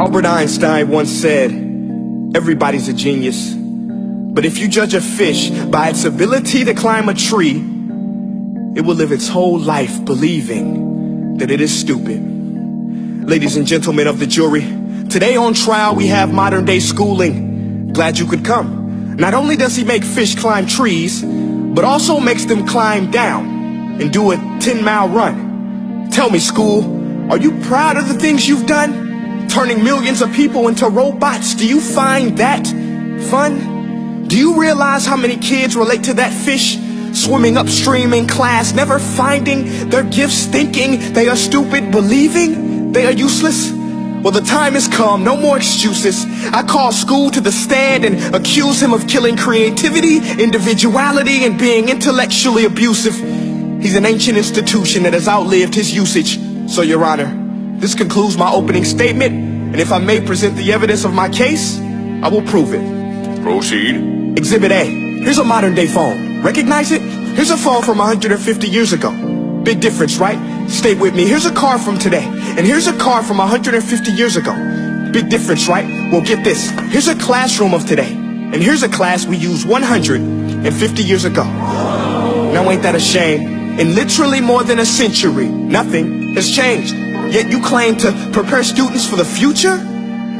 Albert Einstein once said, everybody's a genius. But if you judge a fish by its ability to climb a tree, it will live its whole life believing that it is stupid. Ladies and gentlemen of the jury, today on trial we have modern day schooling. Glad you could come. Not only does he make fish climb trees, but also makes them climb down and do a 10-mile run. Tell me, school, are you proud of the things you've done? Turning millions of people into robots, do you find that fun? Do you realize how many kids relate to that fish swimming upstream in class, never finding their gifts, thinking they are stupid, believing they are useless? Well, the time has come, no more excuses. I call school to the stand and accuse him of killing creativity, individuality, and being intellectually abusive. He's an ancient institution that has outlived his usage. So, Your Honor, this concludes my opening statement, and if I may present the evidence of my case, I will prove it. Proceed. Exhibit A. Here's a modern day phone. Recognize it? Here's a phone from 150 years ago. Big difference, right? Stay with me. Here's a car from today, and here's a car from 150 years ago. Big difference, right? Well, get this. Here's a classroom of today, and here's a class we used 150 years ago. Now ain't that a shame? In literally more than a century, nothing has changed. Yet you claim to prepare students for the future?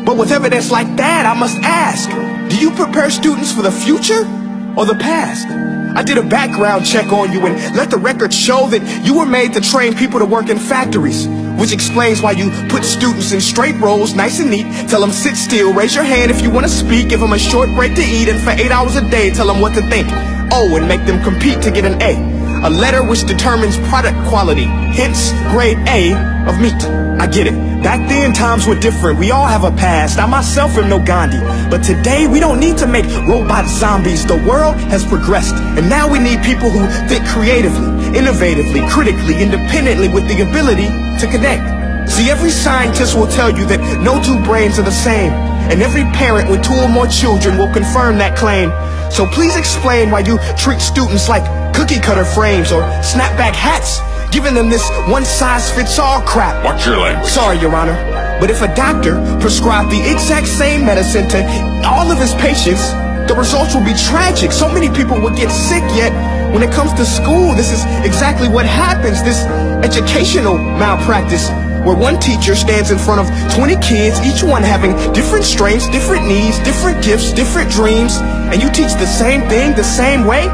But with evidence like that, I must ask, do you prepare students for the future or the past? I did a background check on you and let the record show that you were made to train people to work in factories, which explains why you put students in straight rows, nice and neat, tell them sit still, raise your hand if you want to speak, give them a short break to eat, and for 8 hours a day tell them what to think. Oh, and make them compete to get an A letter which determines product quality, hence grade A of meat. I get it. Back then, times were different. We all have a past. I myself am no Gandhi. But today, we don't need to make robot zombies. The world has progressed. And now we need people who think creatively, innovatively, critically, independently, with the ability to connect. See, every scientist will tell you that no two brains are the same. And every parent with 2 or more children will confirm that claim. So please explain why you treat students like cookie cutter frames or snapback hats, giving them this one-size-fits-all crap. Watch your language. Sorry, Your Honor, but if a doctor prescribed the exact same medicine to all of his patients, the results will be tragic. So many people will get sick, yet when it comes to school, this is exactly what happens. This educational malpractice, where one teacher stands in front of 20 kids, each one having different strengths, different needs, different gifts, different dreams, and you teach the same thing the same way?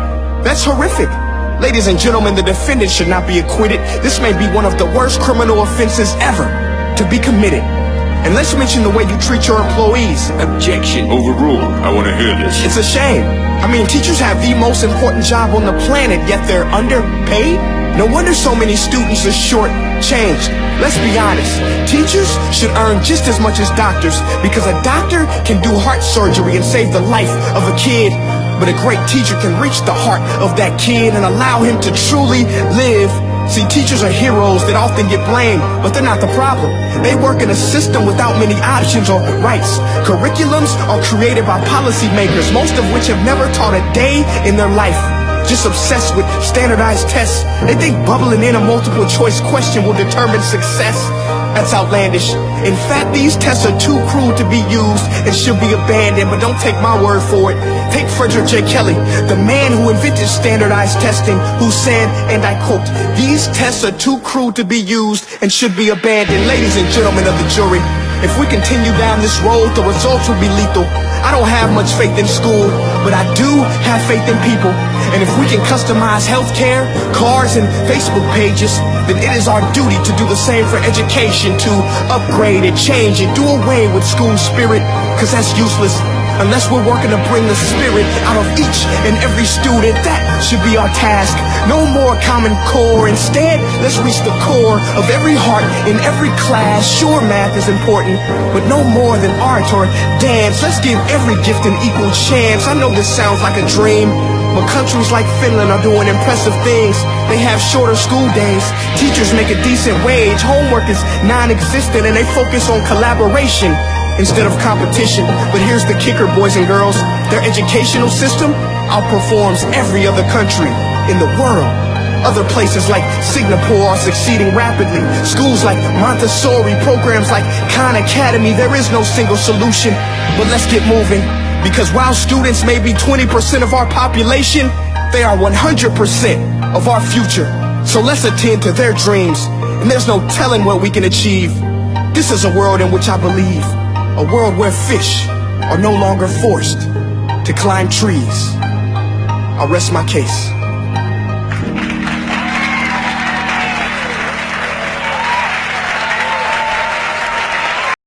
That's horrific. Ladies and gentlemen, the defendant should not be acquitted. This may be one of the worst criminal offenses ever to be committed. And let's mention the way you treat your employees. Objection. Overruled. I want to hear this. It's a shame. I mean, teachers have the most important job on the planet, yet they're underpaid? No wonder so many students are short-changed. Let's be honest. Teachers should earn just as much as doctors, because a doctor can do heart surgery and save the life of a kid. But a great teacher can reach the heart of that kid and allow him to truly live. See, teachers are heroes that often get blamed, but they're not the problem. They work in a system without many options or rights. Curriculums are created by policymakers, most of which have never taught a day in their life. Just obsessed with standardized tests. They think bubbling in a multiple choice question will determine success. That's outlandish. In fact, these tests are too cruel to be used and should be abandoned, but don't take my word for it. Take Frederick J. Kelly, the man who invented standardized testing, who said, and I quote, "These tests are too cruel to be used and should be abandoned." Ladies and gentlemen of the jury, if we continue down this road, the results will be lethal. I don't have much faith in school, but I do have faith in people. And if we can customize healthcare, cars, and Facebook pages, then it is our duty to do the same for education, to upgrade and change and do away with school spirit, because that's useless. Unless we're working to bring the spirit out of each and every student, that should be our task. No more Common Core. Instead, let's reach the core of every heart in every class. Sure, math is important, but no more than art or dance. Let's give every gift an equal chance. I know this sounds like a dream, but countries like Finland are doing impressive things. They have shorter school days. Teachers make a decent wage. Homework is non-existent, and they focus on collaboration instead of competition. But here's the kicker, boys and girls. Their educational system outperforms every other country in the world. Other places like Singapore are succeeding rapidly. Schools like Montessori, programs like Khan Academy. There is no single solution, but let's get moving. Because while students may be 20% of our population, they are 100% of our future. So let's attend to their dreams, and there's no telling what we can achieve. This is a world in which I believe, a world where fish are no longer forced to climb trees. I'll rest my case.